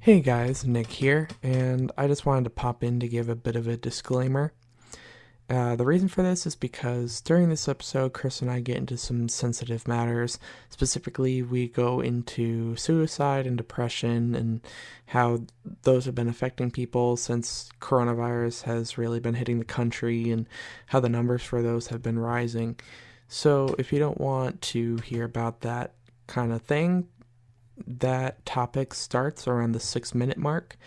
Hey guys, Nick here, and I just wanted to pop in to give a bit of a disclaimer. The reason for this is because during this episode, Chris and I get into some sensitive matters. Specifically, we go into suicide and depression and how those have been affecting people since coronavirus has really been hitting the country and how the numbers for those have been rising. So, if you don't want to hear about that kind of thing, that topic starts around the 6 minute mark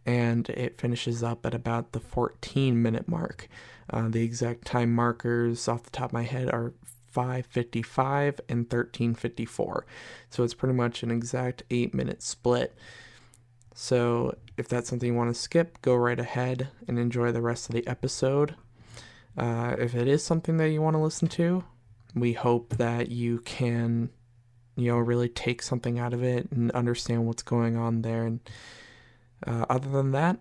and it finishes up at about the 14-minute mark. The exact time markers off the top of my head are 5:55 and 13:54. So it's pretty much an exact 8 minute split. So if that's something you want to skip, go right ahead and enjoy the rest of the episode. If it is something that you want to listen to, we hope that you can really take something out of it and understand what's going on there. And other than that,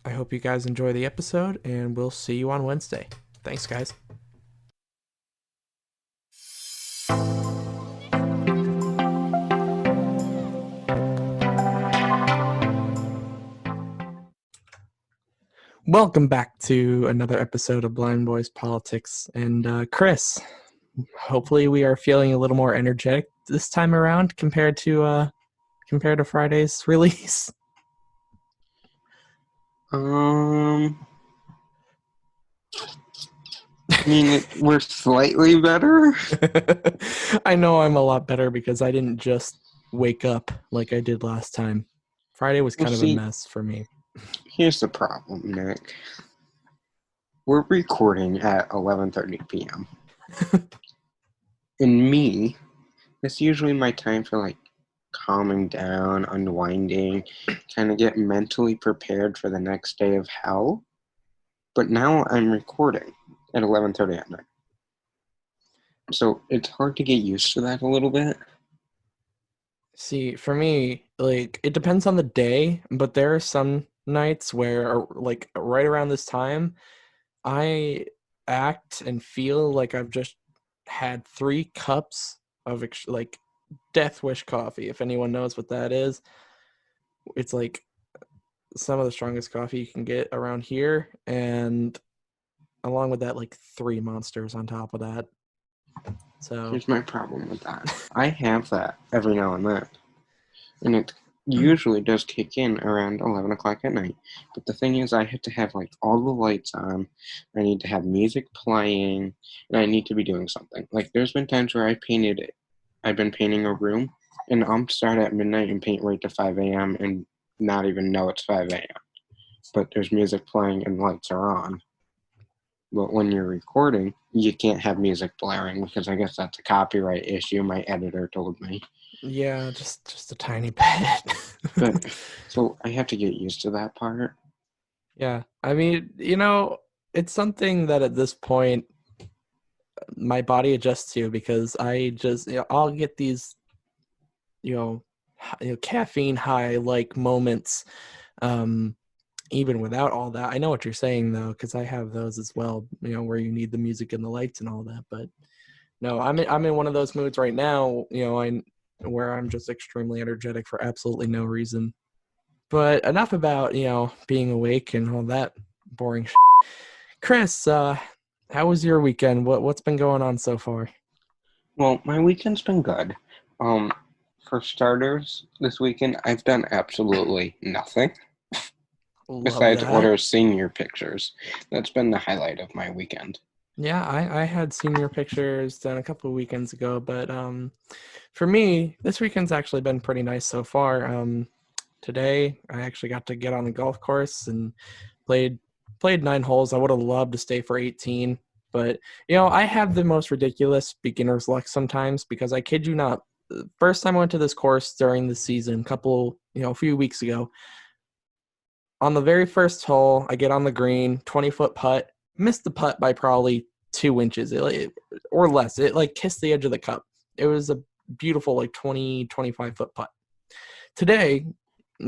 I hope you guys enjoy the episode, and we'll see you on Wednesday. Thanks, guys. Welcome back to another episode of Blind Boys Politics. And Chris, hopefully we are feeling a little more energetic this time around compared to Friday's release. I mean, we're slightly better. I know I'm a lot better because I didn't just wake up like I did last time. Friday was kind of a mess for me. Here's the problem, Nick. We're recording at 11:30 p.m. And me, that's usually my time for calming down, unwinding, kind of get mentally prepared for the next day of hell. But now I'm recording at 11:30 at night. So it's hard to get used to that a little bit. See, for me, it depends on the day, but there are some nights where, right around this time, I act and feel like I've just had 3 cups of, Death Wish coffee, if anyone knows what that is. It's, some of the strongest coffee you can get around here, and along with that, 3 monsters on top of that. So here's my problem with that. I have that every now and then, and it usually does kick in around 11 o'clock at night. But the thing is, I have to have all the lights on, I need to have music playing, and I need to be doing something. There's been times where I've been painting a room, and I'll start at midnight and paint right to 5 a.m. and not even know it's 5 a.m. But there's music playing and lights are on. But when you're recording, you can't have music blaring because I guess that's a copyright issue, my editor told me. Yeah, just a tiny bit. But so I have to get used to that part. Yeah, I mean, it's something that at this point my body adjusts to because I just, I'll get these, caffeine high moments, even without all that. I know what you're saying though, because I have those as well. Where you need the music and the lights and all that. But no, I'm in one of those moods right now. Where I'm just extremely energetic for absolutely no reason. But enough about being awake and all that boring shit. Chris, how was your weekend? What's been going on so far? Well, my weekend's been good. For starters, this weekend I've done absolutely nothing Love besides that. order senior pictures. That's been the highlight of my weekend. Yeah, I had senior pictures done a couple of weekends ago, but for me, this weekend's actually been pretty nice so far. Today I actually got to get on the golf course and played 9 holes. I would have loved to stay for 18, but I have the most ridiculous beginner's luck sometimes because I kid you not, the first time I went to this course during the season, a few weeks ago, on the very first hole, I get on the green, 20-foot putt, missed the putt by probably 2 inches or less. It kissed the edge of the cup. It was a beautiful 20, 25-foot putt. Today,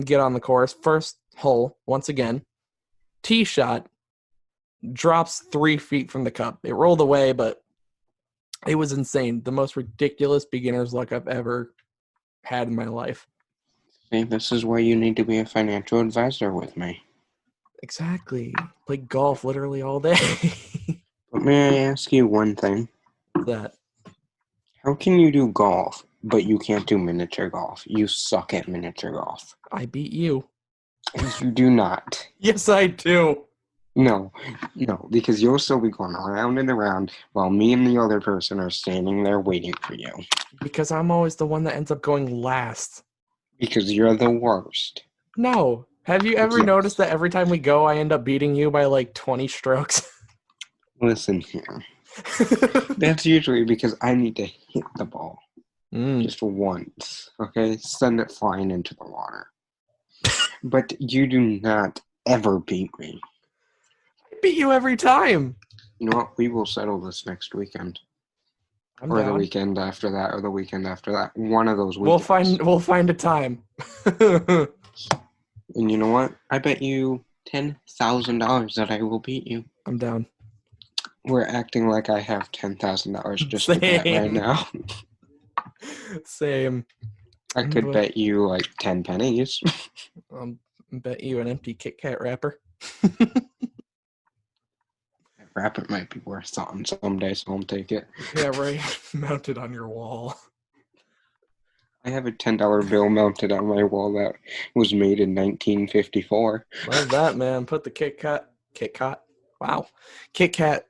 get on the course, first hole, once again, tee shot, drops 3 feet from the cup. It rolled away, but it was insane. The most ridiculous beginner's luck I've ever had in my life. See, this is why you need to be a financial advisor with me. Exactly. Play golf literally all day. But may I ask you one thing? That How can you do golf, but you can't do miniature golf? You suck at miniature golf. I beat you. You do not. Yes, I do. No, no, because you'll still be going around and around while me and the other person are standing there waiting for you. Because I'm always the one that ends up going last. Because you're the worst. No. Have you ever noticed Yes. that every time we go, I end up beating you by like 20 strokes? Listen here. That's usually because I need to hit the ball just once, okay? Send it flying into the water. But you do not ever beat me. I beat you every time. You know what? We will settle this next weekend. I'm Or the down. weekend after that, or the weekend after that. One of those weekends. We'll find a time. And you know what? I bet you $10,000 that I will beat you. I'm down. We're acting like I have $10,000 just to bet right Same. now. Same. I could bet you like 10 pennies. Bet you an empty Kit Kat wrapper. That wrapper might be worth something someday, so I'll take it. Yeah, right. Mounted on your wall. I have a $10 bill mounted on my wall that was made in 1954. Love that, man. Put the Kit Kat. Wow. Kit Kat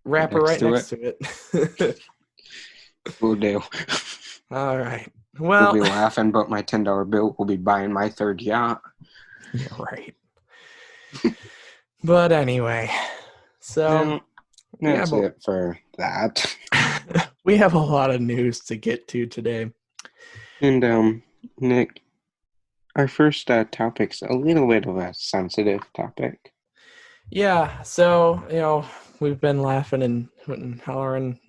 wrapper Next right to next it. to it. Will do. All right. We'll Well, be laughing, but my $10 bill will be buying my third yacht. yeah, right. But anyway, so Well, that's it for that. we have a lot of news to get to today. And Nick, our first topic's a little bit of a sensitive topic. Yeah, so, we've been laughing and hooting and hollering,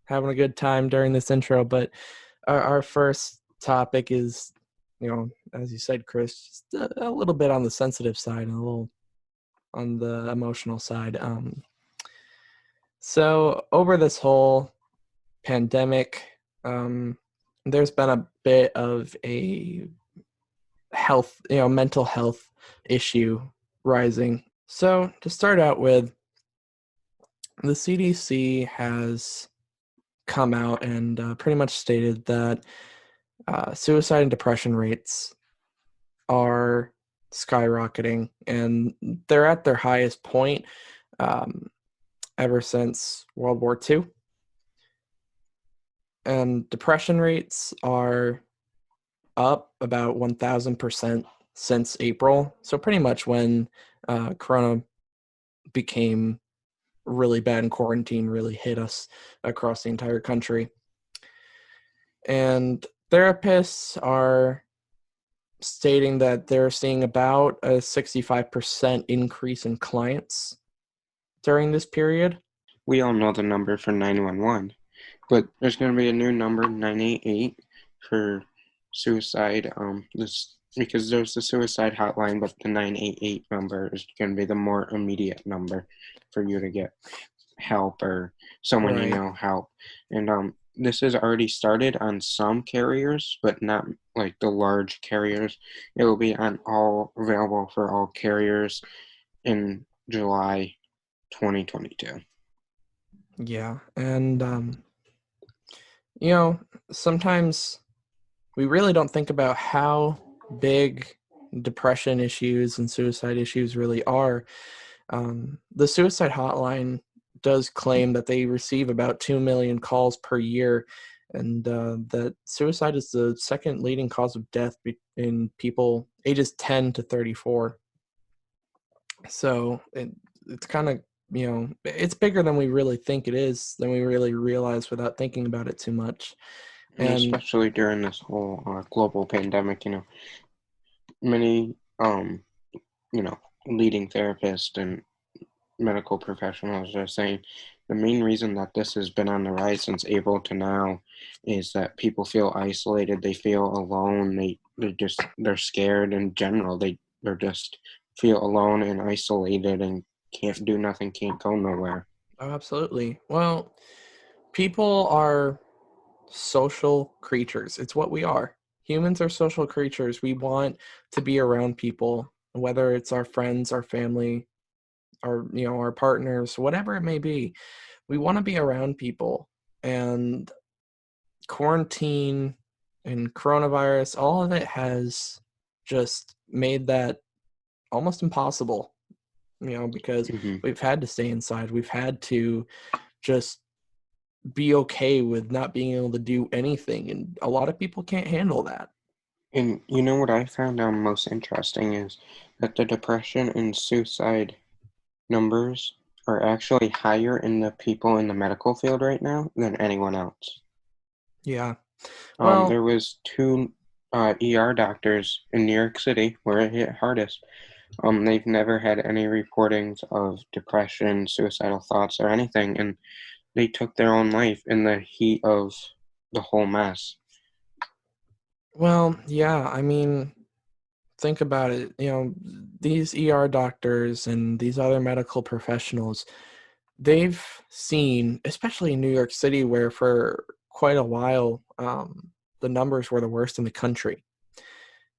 having a good time during this intro, but our first topic is, as you said, Chris, just a little bit on the sensitive side and a little on the emotional side. So over this whole pandemic, there's been a bit of a mental health issue rising. So to start out with, the CDC has come out and pretty much stated that suicide and depression rates are skyrocketing, and they're at their highest point um, ever since World War II. And depression rates are up about 1,000% since April. So pretty much when Corona became really bad and quarantine really hit us across the entire country. And therapists are stating that they're seeing about a 65% increase in clients during this period. We all know the number for 911, but there's going to be a new number, 988, for suicide. Because there's the suicide hotline, but the 988 number is going to be the more immediate number for you to get help or someone you know help. And this has already started on some carriers, but not like the large carriers. It will be available for all carriers in July 2022. Yeah, and sometimes we really don't think about how big depression issues and suicide issues really are. The suicide hotline does claim that they receive about 2 million calls per year, and that suicide is the second leading cause of death in people ages 10 to 34. So it's kind of, it's bigger than we really think it is, than we really realize without thinking about it too much. And especially during this whole global pandemic, many leading therapists and medical professionals are saying the main reason that this has been on the rise since April to now is that people feel isolated, they feel alone, they're scared in general, they're just feel alone and isolated and can't do nothing, can't go nowhere. Oh, absolutely. Well, people are social creatures. It's what we are. Humans are social creatures. We want to be around people, whether it's our friends, our family, our partners, whatever it may be. We want to be around people. And quarantine and coronavirus, all of it has just made that almost impossible, because Hmm. we've had to stay inside. We've had to just be okay with not being able to do anything. And a lot of people can't handle that. And you know what I found out most interesting is that the depression and suicide numbers are actually higher in the people in the medical field right now than anyone else. Yeah. Well, There was two ER doctors in New York City where it hit hardest. They've never had any reportings of depression, suicidal thoughts, or anything, and they took their own life in the heat of the whole mess. yeah, I mean, think about it. These ER doctors and these other medical professionals, they've seen, especially in New York City, where for quite a while, the numbers were the worst in the country.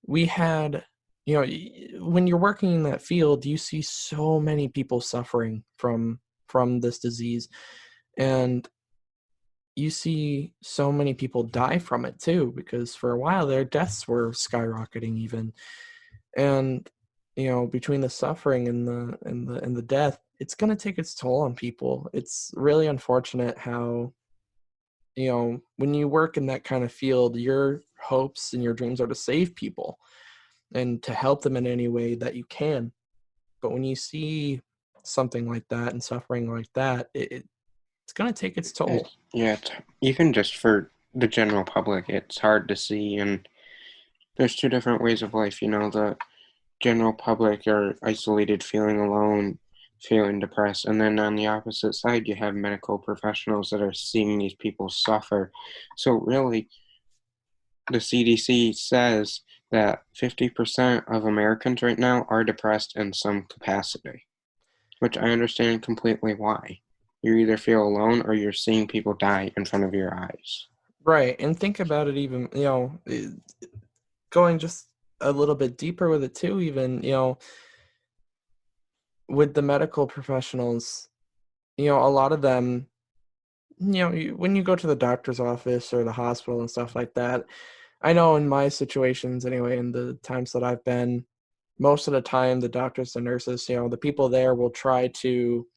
We had, when you're working in that field, you see so many people suffering from this disease, and you see so many people die from it too, because for a while their deaths were skyrocketing even. And between the suffering and the death, it's going to take its toll on people. It's really unfortunate how, when you work in that kind of field, your hopes and your dreams are to save people and to help them in any way that you can. But when you see something like that and suffering like that, it's going to take its toll. It's even just for the general public, it's hard to see. And there's two different ways of life. The general public are isolated, feeling alone, feeling depressed. And then on the opposite side, you have medical professionals that are seeing these people suffer. So, really, the CDC says that 50% of Americans right now are depressed in some capacity, which I understand completely why. You either feel alone or you're seeing people die in front of your eyes. Right. And think about it even, going just a little bit deeper with it too, even, with the medical professionals, a lot of them, when you go to the doctor's office or the hospital and stuff like that, I know in my situations anyway, in the times that I've been, most of the time the doctors and nurses, the people there will try to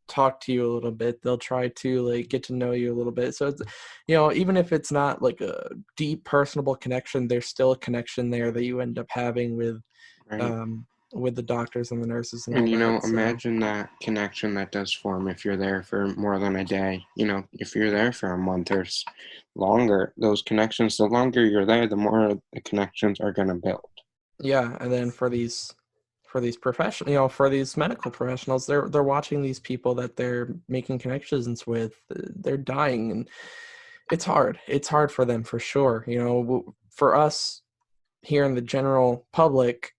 talk to you a little bit. They'll try to like get to know you a little bit. So it's, even if it's not like a deep personable connection, there's still a connection there that you end up having Right? um with the doctors and the nurses and And all that. So imagine that connection that does form if you're there for more than a day. If you're there for a month or longer, those connections, the longer you're there, the more the connections are going to build. yeah, and then for these professional, for these medical professionals, they're watching these people that they're making connections with. They're dying, and it's hard. It's hard for them for sure. For us here in the general public,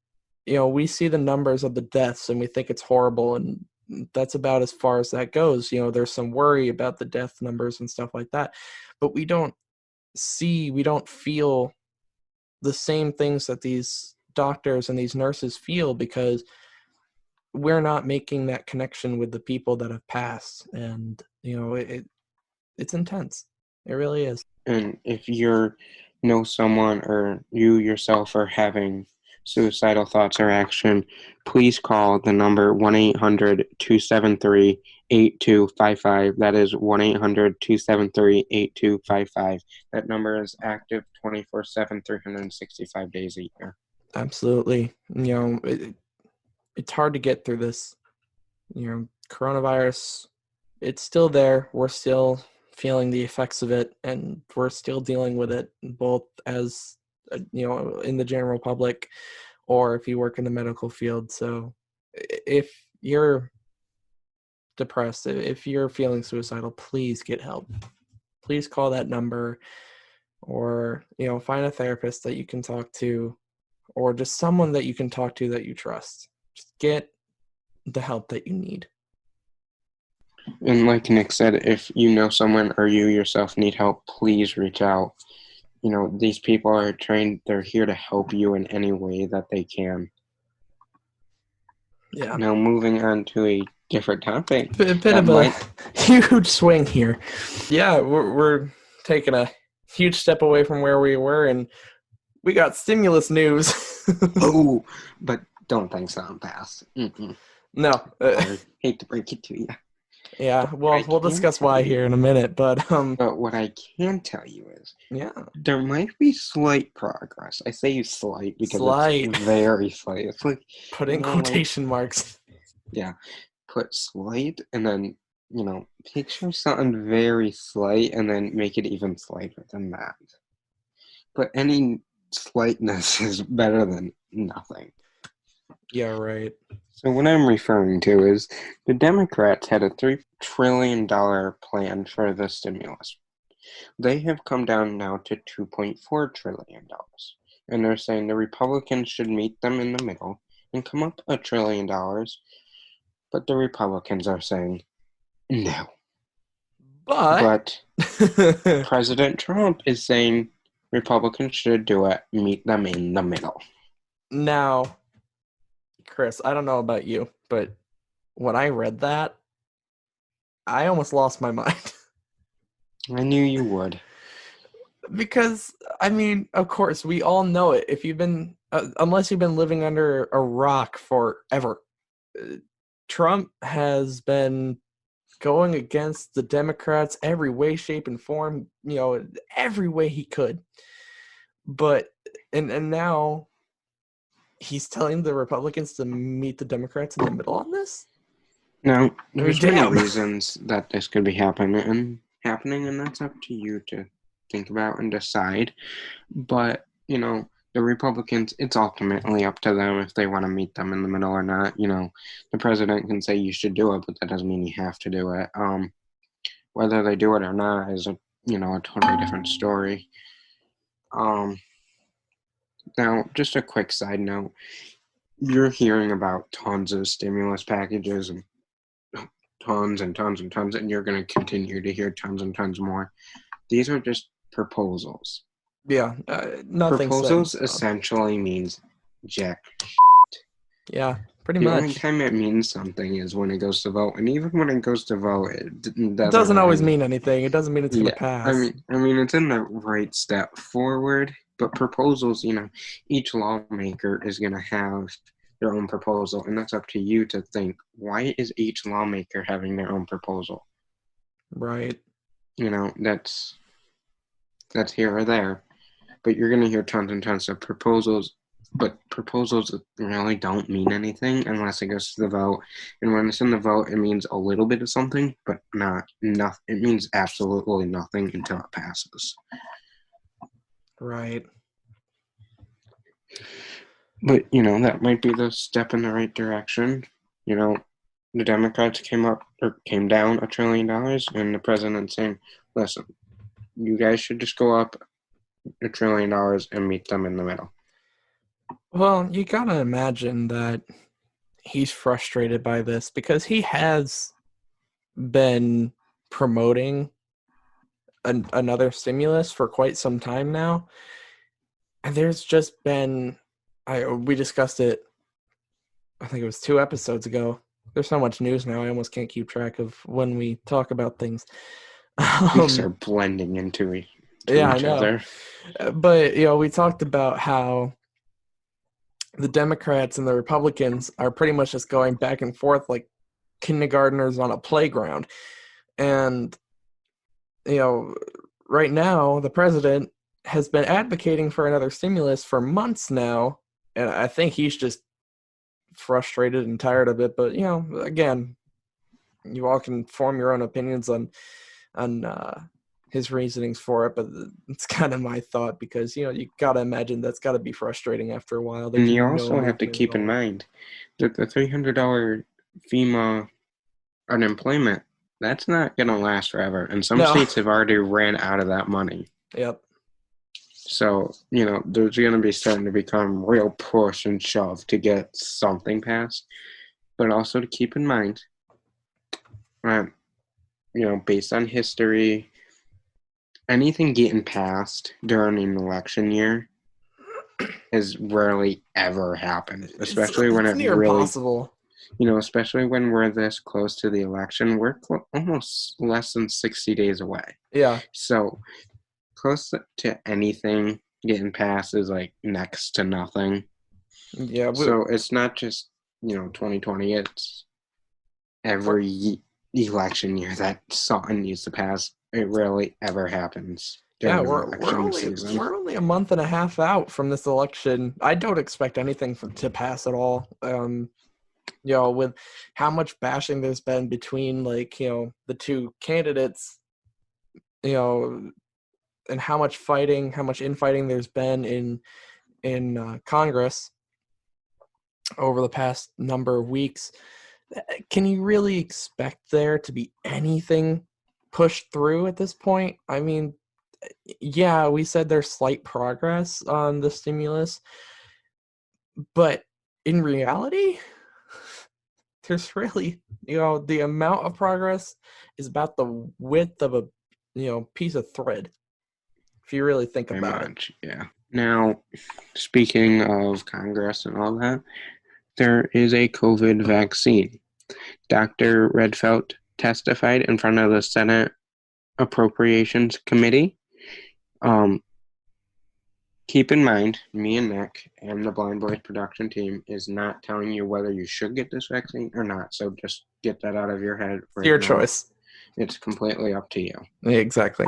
we see the numbers of the deaths and we think it's horrible, and that's about as far as that goes. There's some worry about the death numbers and stuff like that, but we don't feel the same things that these doctors and these nurses feel, because we're not making that connection with the people that have passed. And it's intense. It really is. And if you know someone or you yourself are having suicidal thoughts or action, please call the number 1-800-273-8255. That is 1-800-273-8255. That number is active 24/7, 365 days a year. Absolutely. It's hard to get through this. Coronavirus, it's still there. We're still feeling the effects of it, and we're still dealing with it, both as in the general public, or if you work in the medical field. So if you're depressed, if you're feeling suicidal, please get help. Please call that number, or find a therapist that you can talk to, or just someone that you can talk to that you trust. Just get the help that you need. And like Nick said, if you know someone or you yourself need help, please reach out. these people are trained. They're here to help you in any way that they can. Yeah. Now, moving on to a different topic. A bit That of a might, huge swing here. Yeah, we're taking a huge step away from where we were, and we got stimulus news. oh, but don't think so. I'm past. No. Sorry, hate to break it to you. Yeah, But what well, I we'll can discuss tell why you, here in a minute, but but what I can tell you is yeah, there might be slight progress. I say slight because it's slight. very slight. It's like, Put in quotation marks. yeah, put slight and then, picture something very slight and then make it even slighter than that. But any slightness is better than nothing. Yeah, right. So what I'm referring to is the Democrats had a $3 trillion plan for the stimulus. They have come down now to $2.4 trillion. And they're saying the Republicans should meet them in the middle and come up $1 trillion. But the Republicans are saying no. But But President Trump is saying Republicans should do it, meet them in the middle. now, Chris, I don't know about you, but when I read that, I almost lost my mind. I knew you would. Because, I mean, of course, we all know it. If you've been, unless you've been living under a rock forever, Trump has been going against the Democrats every way, shape, and form, every way he could. But, and now he's telling the Republicans to meet the Democrats in the middle on this? Now, there's many Damn. reasons that this could be happening, and that's up to you to think about and decide. But, the Republicans, it's ultimately up to them if they want to meet them in the middle or not. The president can say you should do it, but that doesn't mean you have to do it. Whether they do it or not is a totally different story. Now, just a quick side note. You're hearing about tons of stimulus packages and tons and tons and tons, and you're going to continue to hear tons and tons more. These are just proposals. Yeah, nothing set in Proposals stone. essentially means jack. Yeah, pretty The only much. time it means something is when it goes to vote, and even when it goes to vote, it It doesn't doesn't really always mean. mean anything. It doesn't mean it's going to Yeah, pass. I mean, it's in the right step forward, but proposals, each lawmaker is going to have their own proposal, and that's up to you to think, why is each lawmaker having their own proposal? Right. That's here or there, but you're going to hear tons and tons of proposals, but proposals really don't mean anything unless it goes to the vote, and when it's in the vote, it means a little bit of something, but not nothing. It means absolutely nothing until it passes. Right. But, that might be the step in the right direction. The Democrats came down $1 trillion, and the president's saying, listen, you guys should just go up $1 trillion and meet them in the middle. Well, you gotta imagine that he's frustrated by this because he has been promoting another stimulus for quite some time now, and there's just been, we discussed it. I think it was 2 episodes ago. There's so much news now, I almost can't keep track of when we talk about things. Weeks are blending into Yeah, I each know. other. But we talked about how the Democrats and the Republicans are pretty much just going back and forth like kindergartners on a playground. And, right now, the president has been advocating for another stimulus for months now. And I think he's just frustrated and tired of it. But, again, you all can form your own opinions on his reasonings for it, but it's kind of my thought because you gotta imagine that's got to be frustrating after a while. And There's you no also have to movement at keep in all. mind that the $300 FEMA unemployment, that's not going to last forever. And some No. states have already ran out of that money. Yep. So, there's going to be starting to become real push and shove to get something passed. But also to keep in mind, based on history, anything getting passed during an election year has rarely ever happened, especially when It's it near really, impossible. especially when we're this close to the election. We're almost less than 60 days away. Yeah, So close to anything getting passed is like next to nothing. yeah. So it's not just, 2020, it's every election year that something needs to pass. It rarely ever happens Yeah, during we're we're election only season. we're only a month and a half out from this election. I don't expect anything to pass at all. With how much bashing there's been between the two candidates, you know, and how much fighting, how much infighting there's been in Congress over the past number of weeks. Can you really expect there to be anything pushed through at this point? I mean, yeah, we said there's slight progress on the stimulus, but in reality, there's really, the amount of progress is about the width of a, piece of thread, if you really think Very about it. much, yeah. Now, speaking of Congress and all that, there is a COVID vaccine. Dr. Redfeld testified in front of the Senate Appropriations Committee. Um, Keep in mind, me and Nick and the Blind Boys production team is not telling you whether you should get this vaccine or not. So just get that out of your head It's right your now. choice. It's completely up to you. Yeah, exactly.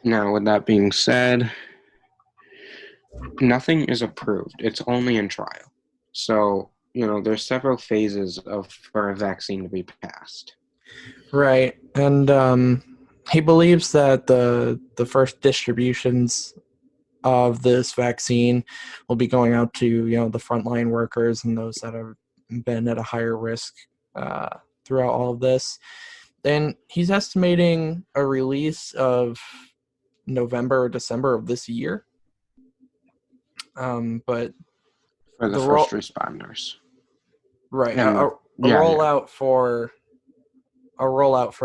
Now, with that being said, nothing is approved. It's only in trial. So, there's several phases for a vaccine to be passed. Right, and he believes that the first distributions of this vaccine will be going out to the frontline workers and those that have been at a higher risk throughout all of this. And he's estimating a release of November or December of this year. But For the the first roll responders. right And a, a yeah. rollout for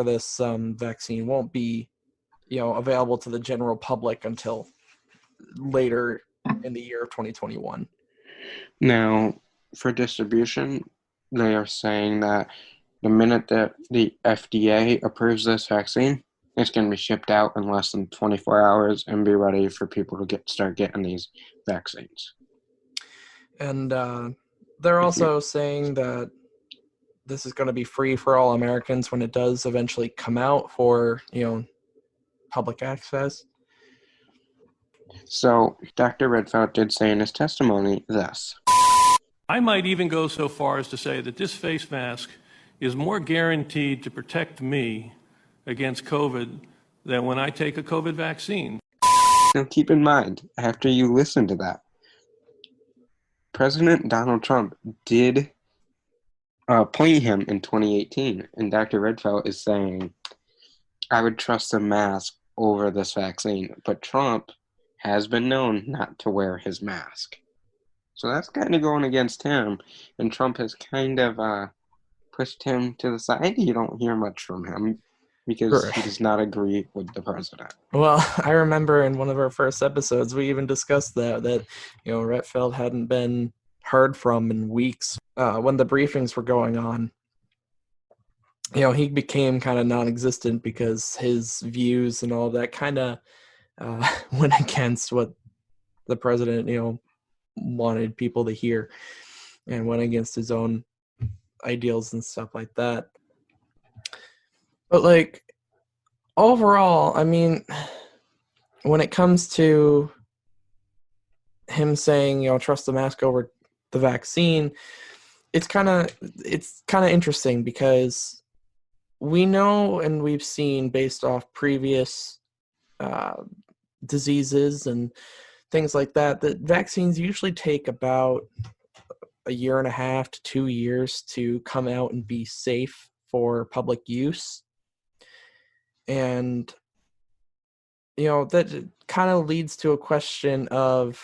this vaccine won't be available to the general public until later in the year of 2021. Now, for distribution, they are saying that the minute that the FDA approves this vaccine, it's going to be shipped out in less than 24 hours and be ready for people to start getting these vaccines. And they're also saying that this is going to be free for all Americans when it does eventually come out for public access. So, Dr. Redfeld did say in his testimony this. I might even go so far as to say that this face mask is more guaranteed to protect me against COVID than when I take a COVID vaccine. Now, keep in mind, after you listen to that, President Donald Trump did appoint him in 2018, and Dr. Redfeld is saying, I would trust the mask over this vaccine, but Trump has been known not to wear his mask. So that's kind of going against him, and Trump has kind of pushed him to the side. You don't hear much from him because he does not agree with the president. Well, I remember in one of our first episodes, we even discussed that Redfeld hadn't been heard from in weeks when the briefings were going on. He became kind of non-existent because his views and all that kind of went against what the president, wanted people to hear, and went against his own ideals and stuff like that. But overall, I mean, when it comes to him saying, trust the mask over the vaccine, it's kind of interesting because we know and we've seen based off previous diseases and things like that vaccines usually take about a year and a half to 2 years to come out and be safe for public use. And that kind of leads to a question of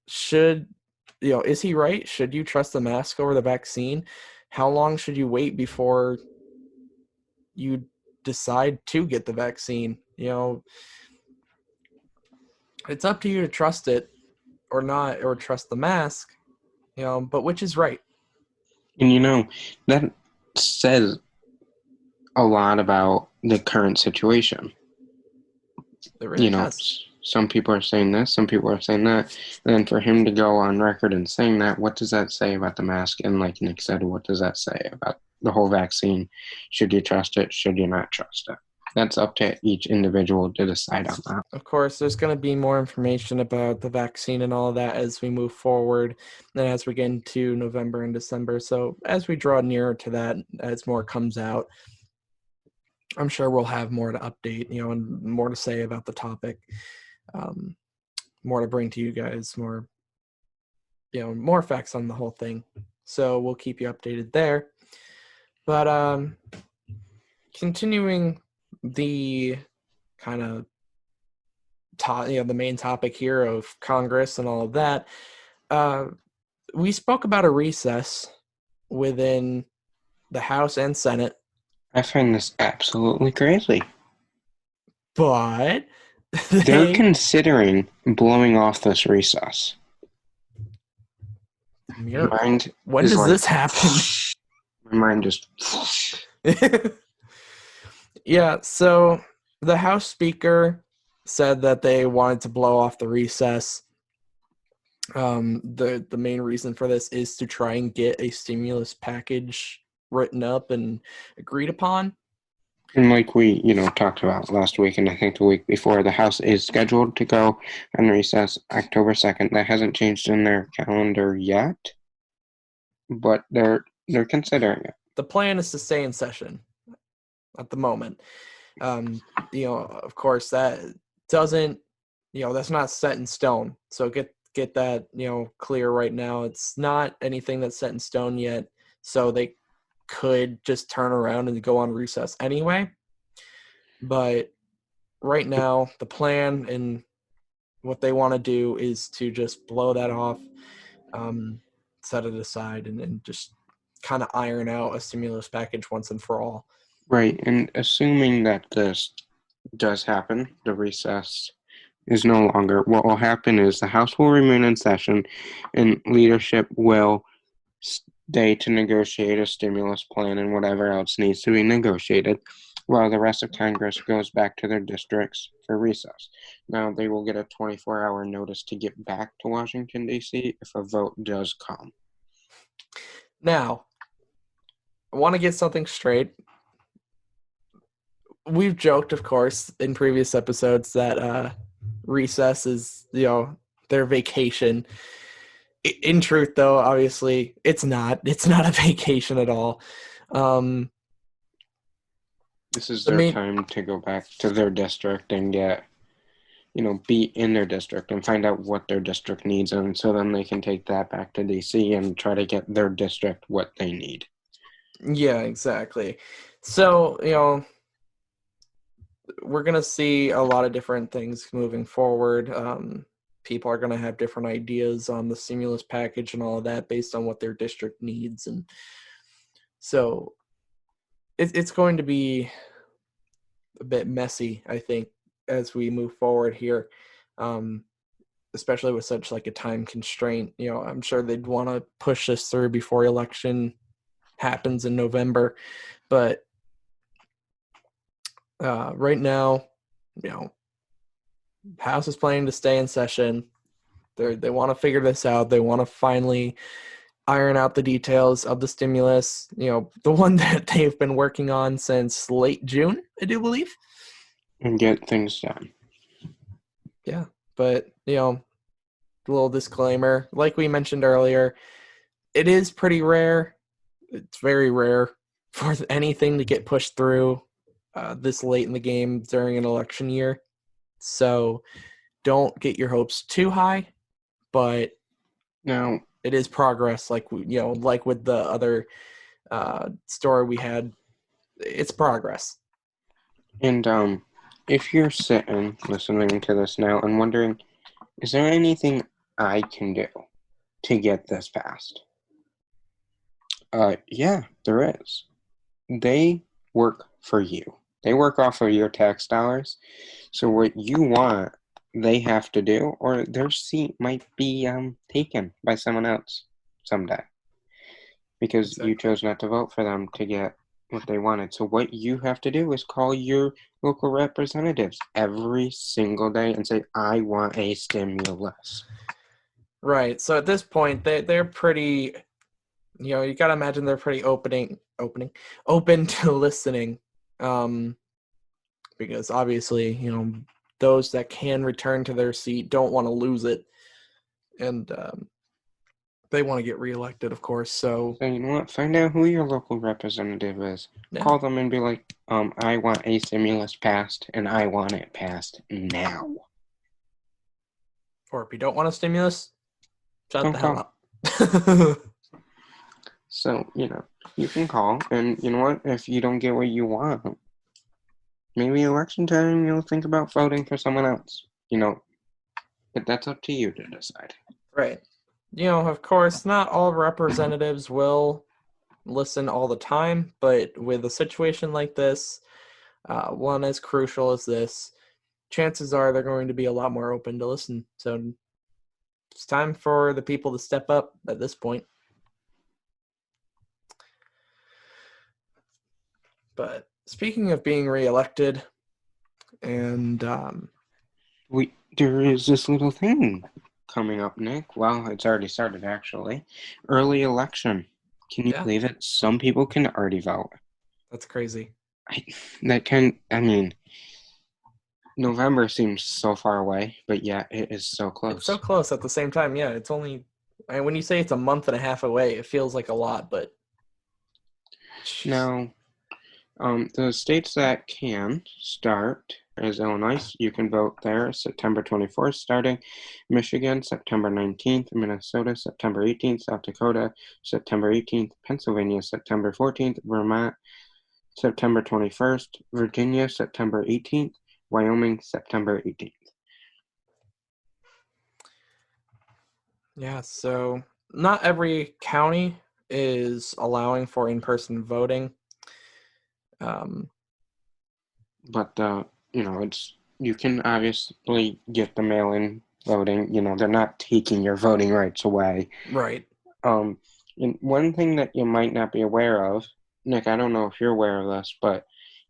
should is he right? Should you trust the mask over the vaccine? How long should you wait before you decide to get the vaccine. It's up to you to trust it or not, or trust the mask, but which is right? And that says a lot about the current situation. It really does. Some people are saying this, some people are saying that. And then for him to go on record and saying that, what does that say about the mask? And like Nick said, what does that say about the whole vaccine? Should you trust it? Should you not trust it? That's up to each individual to decide on that. Of course, there's going to be more information about the vaccine and all of that as we move forward and as we get into November and December. So as we draw nearer to that, as more comes out, I'm sure we'll have more to update, and more to say about the topic, more to bring to you guys, more facts on the whole thing. So we'll keep you updated there. But continuing the kind of the main topic here of Congress and all of that, we spoke about a recess within the House and Senate. I find this absolutely crazy. But they're considering blowing off this recess. When does this happen? My mind just... Yeah, so the House Speaker said that they wanted to blow off the recess. The main reason for this is to try and get a stimulus package written up and agreed upon. And like we, talked about last week, and I think the week before, the House is scheduled to go on recess October 2nd. That hasn't changed in their calendar yet, but they're considering it. The plan is to stay in session at the moment. Of course, that doesn't, that's not set in stone. So get that, clear right now. It's not anything that's set in stone yet. So they could just turn around and go on recess anyway. But right now, the plan and what they want to do is to just blow that off, set it aside, and just kind of iron out a stimulus package once and for all. Right, and assuming that this does happen, the recess is no longer, what will happen is the House will remain in session and leadership will stay to negotiate a stimulus plan and whatever else needs to be negotiated, while the rest of Congress goes back to their districts for recess. Now, they will get a 24-hour notice to get back to Washington, D.C. if a vote does come. Now, I want to get something straight. We've joked, of course, in previous episodes that recess is, their vacation. In truth, though, obviously, it's not. It's not a vacation at all. This is their time to go back to their district and get, be in their district and find out what their district needs, and so then they can take that back to DC and try to get their district what they need. Yeah, exactly. So, we're going to see a lot of different things moving forward. People are going to have different ideas on the stimulus package and all of that based on what their district needs. And so it's going to be a bit messy, I think, as we move forward here, especially with such like a time constraint. I'm sure they'd want to push this through before election happens in November. But right now, House is planning to stay in session. They want to figure this out. They want to finally iron out the details of the stimulus, the one that they've been working on since late June, I do believe. And get things done. Yeah, but, a little disclaimer, like we mentioned earlier, it is pretty rare. It's very rare for anything to get pushed through this late in the game during an election year. So don't get your hopes too high, but now it is progress. Like with the other story we had, it's progress. And if you're sitting listening to this now and wondering, is there anything I can do to get this passed? Yeah, there is. They work for you. They work off of your tax dollars. So what you want, they have to do, or their seat might be taken by someone else someday because you chose not to vote for them to get what they wanted. So what you have to do is call your local representatives every single day and say, I want a stimulus. Right. So at this point, they're pretty, you got to imagine they're pretty open to listening, because obviously, those that can return to their seat don't want to lose it, and they want to get reelected, of course. So you know what? Find out who your local representative is. Yeah. Call them and be like, I want a stimulus passed, and I want it passed now. Or if you don't want a stimulus, shut Don't the hell call. up. So, you can call, and you know what? If you don't get what you want, maybe election time you'll think about voting for someone else. But that's up to you to decide. Right. Of course, not all representatives will listen all the time, but with a situation like this, one as crucial as this, chances are they're going to be a lot more open to listen. So it's time for the people to step up at this point. But speaking of being reelected, and there is this little thing coming up, Nick. Well, it's already started, actually. Early election. Can you believe it? Some people can already vote. That's crazy. November seems so far away, but yeah, it is so close. It's so close at the same time. Yeah, it's only, when you say it's a month and a half away, it feels like a lot, but. Now, the states that can start is Illinois. You can vote there September 24th starting. Michigan, September 19th. Minnesota, September 18th. South Dakota, September 18th. Pennsylvania, September 14th. Vermont, September 21st. Virginia, September 18th. Wyoming, September 18th. Yeah, so not every county is allowing for in-person voting. But you can obviously get the mail-in voting. They're not taking your voting rights away. Right. And one thing that you might not be aware of, Nick, I don't know if you're aware of this, but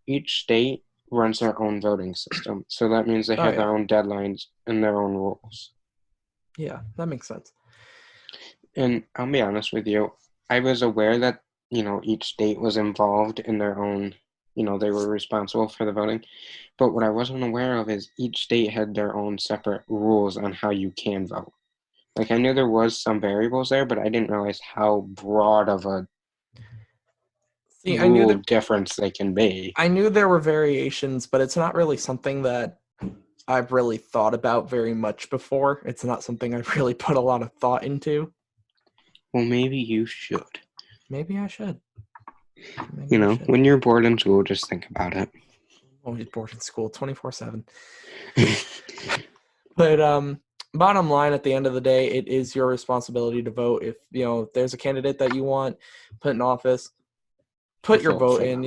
each state runs their own voting system. So that means they have their own deadlines and their own rules. Yeah, that makes sense. And I'll be honest with you, I was aware that, each state was involved in their own, they were responsible for the voting. But what I wasn't aware of is each state had their own separate rules on how you can vote. Like, I knew there was some variables there, but I didn't realize how broad of a difference they can be. I knew there were variations, but it's not really something that I've really thought about very much before. It's not something I've really put a lot of thought into. Well, maybe you should. Maybe I should. When you're bored in school, just think about it. Always bored in school 24/7. But bottom line, at the end of the day, it is your responsibility to vote. If there's a candidate that you want put in office, put your vote in.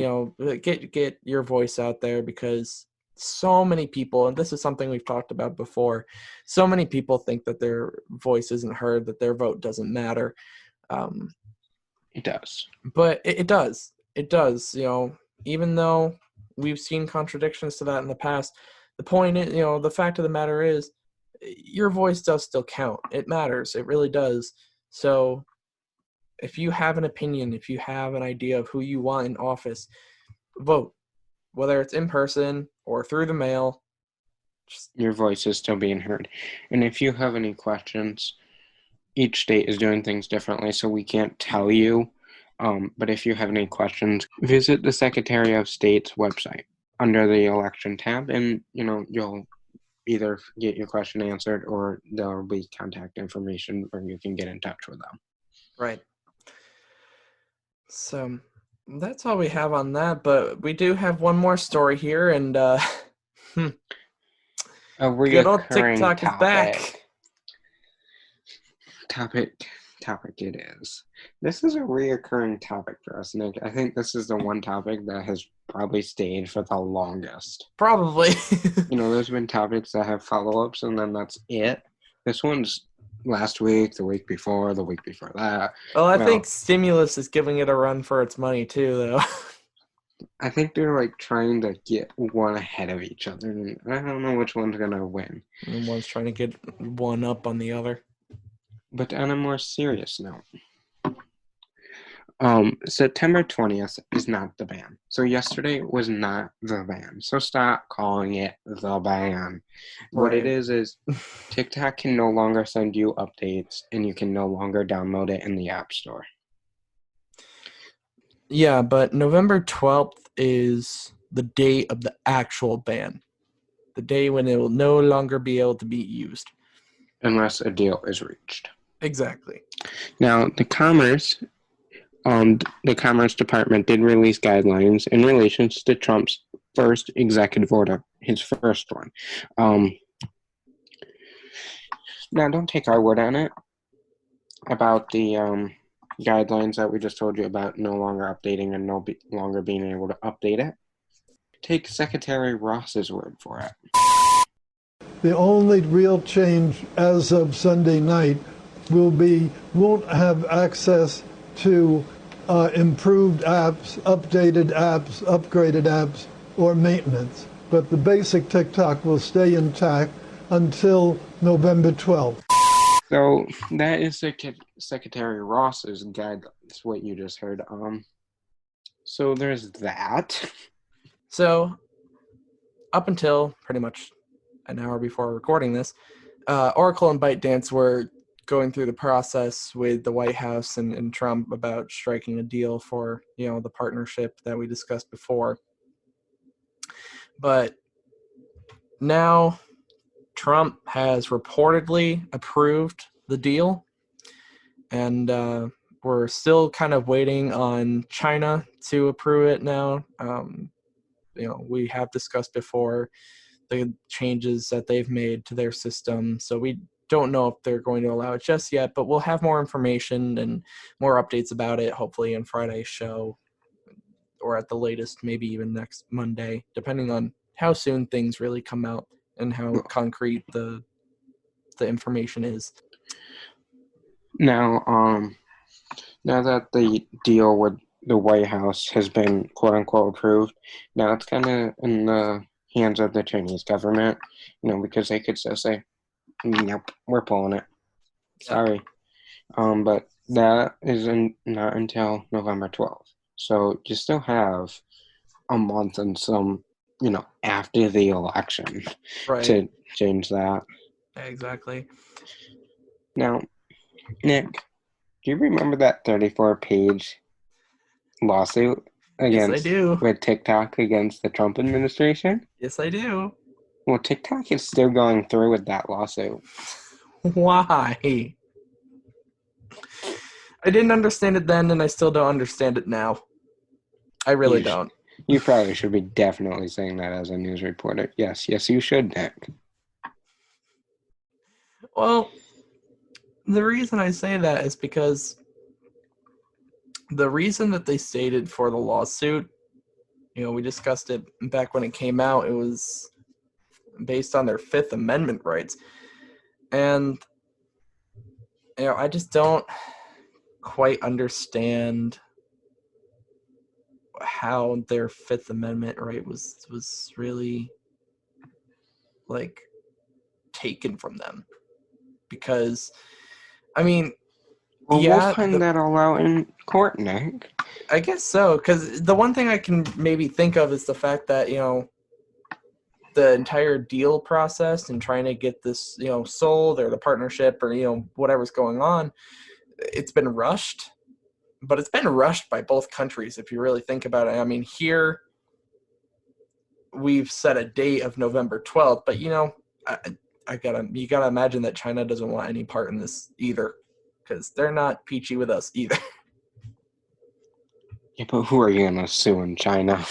Get your voice out there, because so many people, and this is something we've talked about before, so many people think that their voice isn't heard, that their vote doesn't matter. It does. But it does. It does. Even though we've seen contradictions to that in the past, the point is, the fact of the matter is, your voice does still count. It matters. It really does. So if you have an opinion, if you have an idea of who you want in office, vote. Whether it's in person or through the mail. Your voice is still being heard. And if you have any questions, each state is doing things differently, so we can't tell you. But if you have any questions, visit the Secretary of State's website under the election tab, and you'll either get your question answered or there'll be contact information where you can get in touch with them. Right. So that's all we have on that, but we do have one more story here, and a good old TikTok is back. Topic topic it is. This is a reoccurring topic for us, Nick. I think this is the one topic that has probably stayed for the longest. Probably. There's been topics that have follow-ups, and then that's it. This one's last week, the week before that. Well, I think stimulus is giving it a run for its money, too, though. I think they're trying to get one ahead of each other, and I don't know which one's gonna win. And one's trying to get one up on the other. But on a more serious note, September 20th is not the ban. So yesterday was not the ban. So stop calling it the ban. Right. What it is TikTok can no longer send you updates, and you can no longer download it in the App Store. Yeah, but November 12th is the date of the actual ban. The day when it will no longer be able to be used. Unless a deal is reached. Exactly. Now, the Commerce Department did release guidelines in relation to Trump's first executive order, his first one. Now, don't take our word on it about the guidelines that we just told you about no longer updating and no longer being able to update it. Take Secretary Ross's word for it. The only real change as of Sunday night won't have access to improved apps, updated apps, upgraded apps, or maintenance. But the basic TikTok will stay intact until November 12th. So that is Secretary Ross's guidelines, what you just heard. So there's that. So up until pretty much an hour before recording this, Oracle and ByteDance were going through the process with the White House and Trump about striking a deal for, the partnership that we discussed before. But now Trump has reportedly approved the deal, and we're still kind of waiting on China to approve it now. We have discussed before the changes that they've made to their system, so we don't know if they're going to allow it just yet, but we'll have more information and more updates about it hopefully in Friday's show, or at the latest maybe even next Monday, depending on how soon things really come out and how concrete the information is. Now that the deal with the White House has been quote unquote approved, now it's kind of in the hands of the Chinese government, because they could still say, nope, we're pulling it. Sorry. But that is not until November 12th. So you still have a month and some, after the election to change that. Exactly. Now, Nick, do you remember that 34-page lawsuit with TikTok against the Trump administration? Yes, I do. Well, TikTok is still going through with that lawsuit. Why? I didn't understand it then, and I still don't understand it now. I really don't. You probably should be definitely saying that as a news reporter. Yes, you should, Nick. Well, the reason I say that is because the reason that they stated for the lawsuit, we discussed it back when it came out, it was based on their Fifth Amendment rights. And, I just don't quite understand how their Fifth Amendment right was really, taken from them. Because, we'll find that all out in court, Nick. I guess so, because the one thing I can maybe think of is the fact that, the entire deal process and trying to get this, sold, or the partnership, or, whatever's going on, it's been rushed. But it's been rushed by both countries, if you really think about it. Here we've set a date of November 12th, but, you gotta imagine that China doesn't want any part in this either, because they're not peachy with us either. Yeah, but who are you gonna sue in China?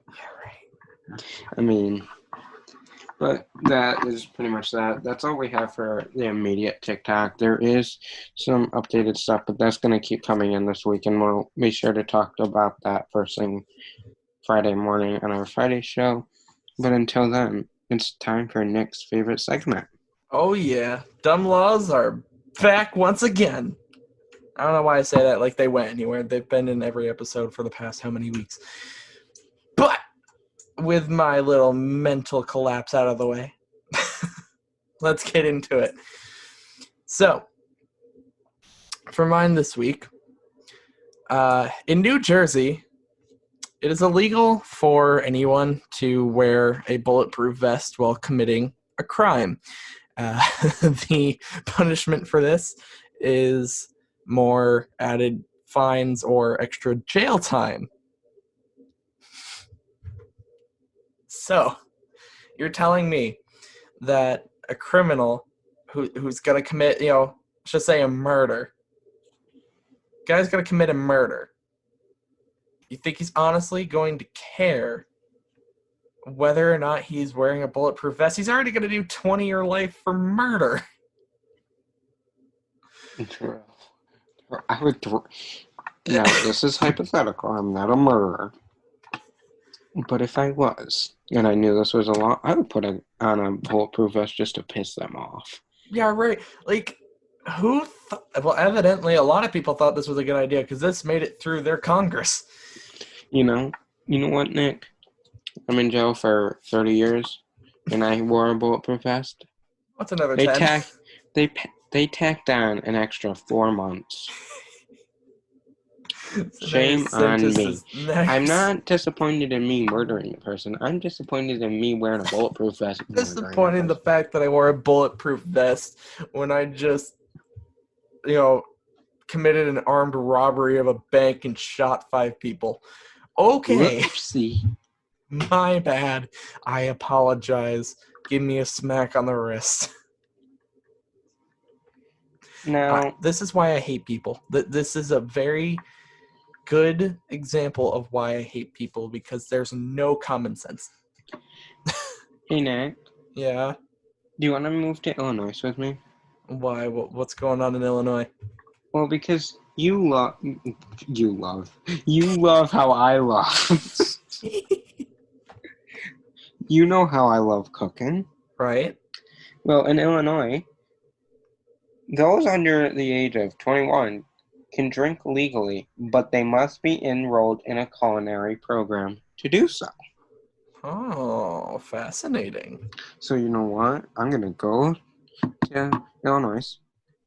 Yeah, right. But that is pretty much that. That's all we have for the immediate TikTok. There is some updated stuff, but that's going to keep coming in this week, and we'll be sure to talk about that first thing Friday morning on our Friday show. But until then, it's time for Nick's favorite segment. Oh yeah, dumb laws are back once again. I don't know why I say that like they went anywhere. They've been in every episode for the past how many weeks. But with my little mental collapse out of the way, let's get into it. So, for mine this week, in New Jersey, it is illegal for anyone to wear a bulletproof vest while committing a crime. The punishment for this is more added fines or extra jail time. So, you're telling me that a criminal who's going to commit, let's just say a murder, guy's going to commit a murder, you think he's honestly going to care whether or not he's wearing a bulletproof vest? He's already going to do 20-year life for murder. I would. Now, this is hypothetical. I'm not a murderer. But if I was, and I knew this was a law, I would put on a bulletproof vest just to piss them off. Yeah, right. Like, well, evidently a lot of people thought this was a good idea because this made it through their Congress. You know what, Nick? I'm in jail for 30 years, and I wore a bulletproof vest. What's another 10? They tacked on an extra 4 months. Shame on me. I'm not disappointed in me murdering the person. I'm disappointed in me wearing a bulletproof vest. Disappointed in the fact that I wore a bulletproof vest when I just, committed an armed robbery of a bank and shot 5 people. Okay. Whoopsie. My bad. I apologize. Give me a smack on the wrist. Now, this is why I hate people. This is a very good example of why I hate people, because there's no common sense. Hey, Nick. Yeah? Do you want to move to Illinois with me? Why? What's going on in Illinois? Well, because you love how I love. You know how I love cooking. Right? Well, in Illinois, those under the age of 21 can drink legally, but they must be enrolled in a culinary program to do so. Oh, fascinating. So you know what? I'm going to go to Illinois.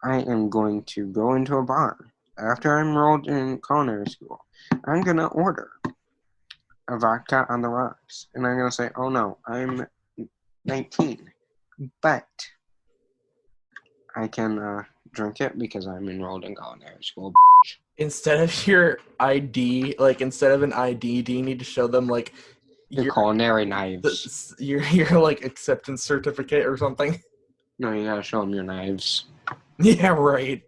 I am going to go into a bar. After I'm enrolled in culinary school, I'm going to order a vodka on the rocks. And I'm going to say, oh no, I'm 19. But I can drink it because I'm enrolled in culinary school. Instead of your ID, instead of an ID, do you need to show them, your culinary knives? Your acceptance certificate or something? No, you gotta show them your knives. Yeah, right.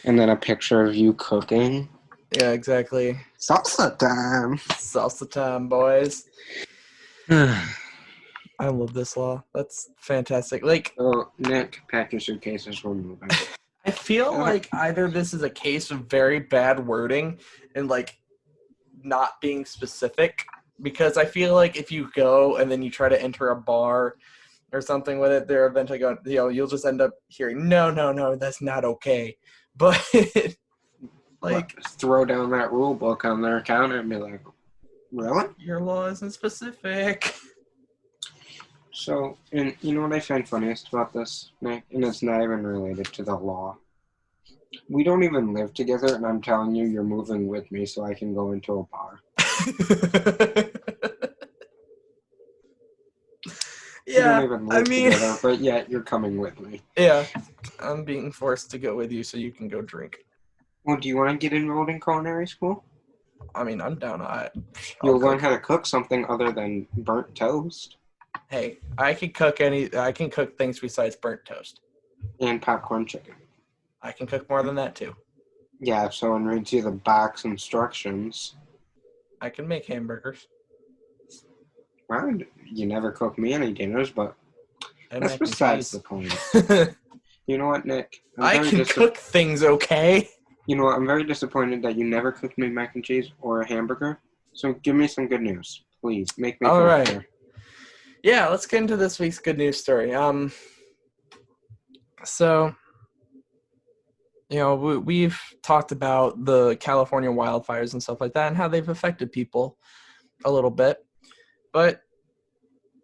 And then a picture of you cooking. Yeah, exactly. Salsa time. Salsa time, boys. I love this law. That's fantastic. So, Nick, pack your suitcases. We're moving. I feel like either this is a case of very bad wording and, not being specific, because I feel like if you go and then you try to enter a bar or something with it, they're eventually going, you'll just end up hearing, no, that's not okay. But, throw down that rule book on their counter and be like, really? Your law isn't specific. So, and you know what I find funniest about this, Nick? And it's not even related to the law. We don't even live together, and I'm telling you, you're moving with me so I can go into a bar. Yeah, we don't even live together, but yeah, you're coming with me. Yeah, I'm being forced to go with you so you can go drink. Well, do you want to get enrolled in culinary school? I mean, I'm down. You'll learn how to cook something other than burnt toast. Hey, I can cook things besides burnt toast. And popcorn chicken. I can cook more than that too. Yeah, if someone reads you the box instructions. I can make hamburgers. You never cook me any dinners, but And that's mac and besides cheese. the point. You know what, Nick? I can cook things okay. You know what? I'm very disappointed that you never cooked me mac and cheese or a hamburger. So give me some good news, please. Make me feel better. Yeah, let's get into this week's good news story. So, we've talked about the California wildfires and stuff like that and how they've affected people a little bit. But,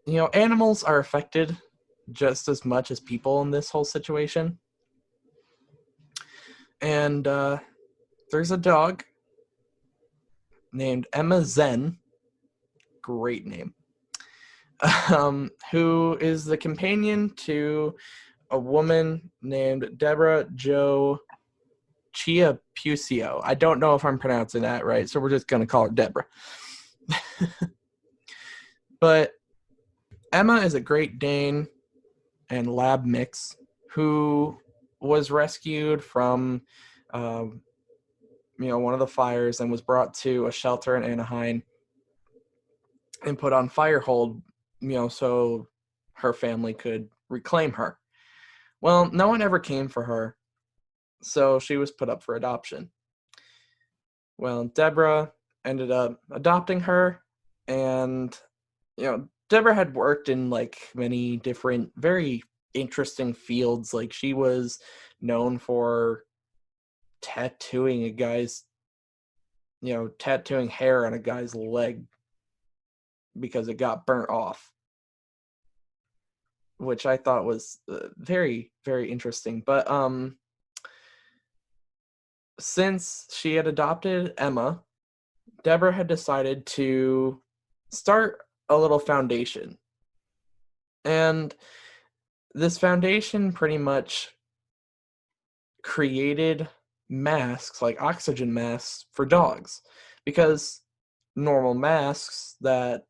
animals are affected just as much as people in this whole situation. And there's a dog named Emma Zen, great name, who is the companion to a woman named Deborah Jo Chiappucio. I don't know if I'm pronouncing that right, so we're just going to call her Deborah. But Emma is a Great Dane and Lab mix who was rescued from one of the fires and was brought to a shelter in Anaheim and put on fire hold, so her family could reclaim her. Well, no one ever came for her, so she was put up for adoption. Well, Deborah ended up adopting her, and, Deborah had worked in, many different, very interesting fields. She was known for tattooing hair on a guy's leg because it got burnt off, which I thought was very, very interesting. But since she had adopted Emma, Deborah had decided to start a little foundation. And this foundation pretty much created masks, like oxygen masks, for dogs. Because normal masks that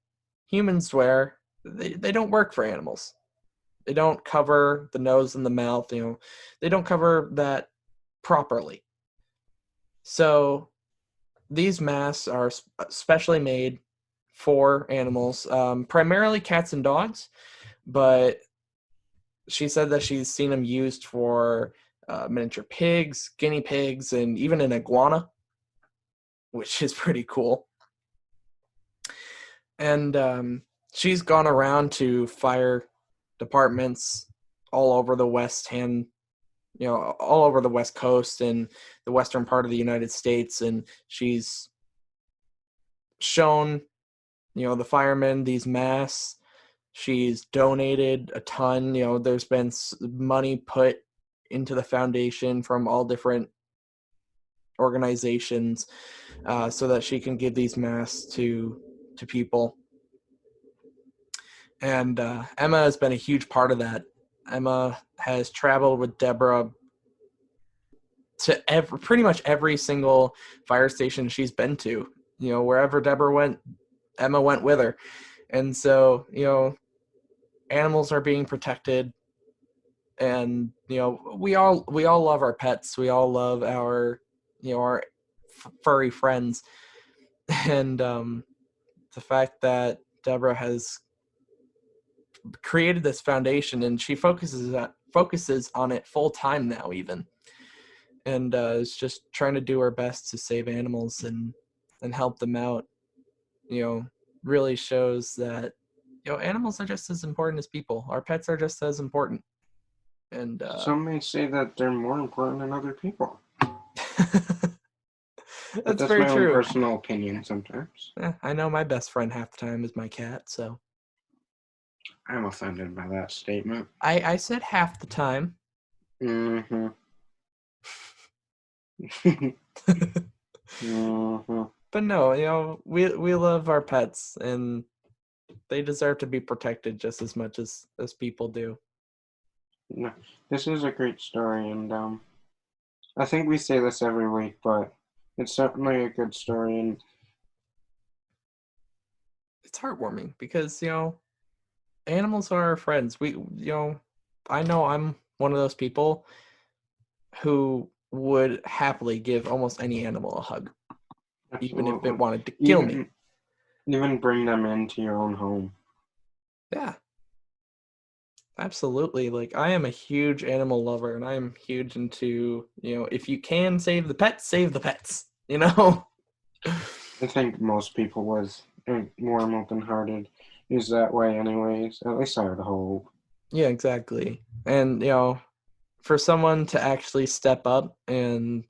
humans wear, they don't work for animals. They don't cover the nose and the mouth, they don't cover that properly. So these masks are specially made for animals, primarily cats and dogs, but she said that she's seen them used for miniature pigs, guinea pigs, and even an iguana, which is pretty cool. And she's gone around to fire departments all over the all over the West Coast and the western part of the United States, and she's shown, the firemen these masks. She's donated a ton. There's been money put into the foundation from all different organizations so that she can give these masks to people. And Emma has been a huge part of that. Emma has traveled with Deborah to pretty much every single fire station she's been to. Wherever Deborah went, Emma went with her. And so, animals are being protected. And, we all love our pets. We all love our furry friends. And the fact that Deborah has created this foundation, and she focuses on it full time now, even, and is just trying to do her best to save animals and help them out. Really shows that animals are just as important as people. Our pets are just as important. And some may say that they're more important than other people. That's very my true. Own personal opinion sometimes. I know my best friend half the time is my cat, so I'm offended by that statement. I said half the time. Mm-hmm. Mm-hmm. But no, we love our pets, and they deserve to be protected just as much as people do. No, this is a great story, and I think we say this every week, but it's certainly a good story, and it's heartwarming because animals are our friends. We I know I'm one of those people who would happily give almost any animal a hug, absolutely. even if it wanted to kill me. Even bring them into your own home. Yeah, absolutely. Like, I am a huge animal lover, and I am huge into, if you can save the pets, save the pets, I think most people with warm, open-hearted is that way anyways. At least I would hope. Yeah, exactly. And, for someone to actually step up and,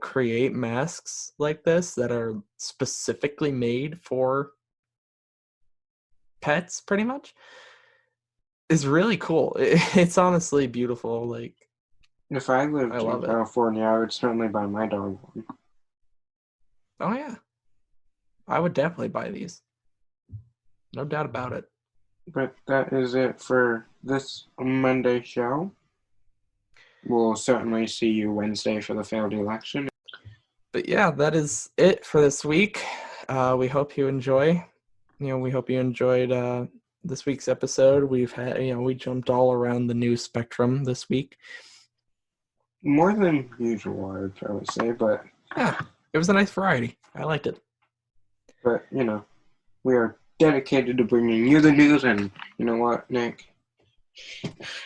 create masks like this that are specifically made for pets, pretty much, is really cool. It's honestly beautiful. Like, If I I lived in love it. California, I would certainly buy my dog one. Oh, yeah. I would definitely buy these. No doubt about it. But that is it for this Monday show. We'll certainly see you Wednesday for the failed election. But yeah, that is it for this week. We hope you enjoy. We hope you enjoyed this week's episode. We've had, we jumped all around the news spectrum this week. More than usual, I would probably say, but Yeah, it was a nice variety. I liked it. we are dedicated to bringing you the news, and you know what, Nick?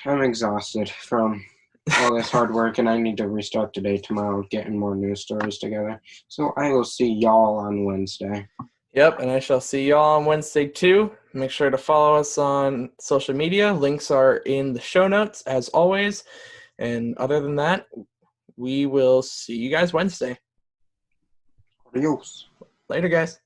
I'm exhausted from all this hard work, and I need to restart today, tomorrow, getting more news stories together. So I will see y'all on Wednesday. Yep, and I shall see y'all on Wednesday too. Make sure to follow us on social media. Links are in the show notes, as always. And other than that, we will see you guys Wednesday. Adios. Later, guys.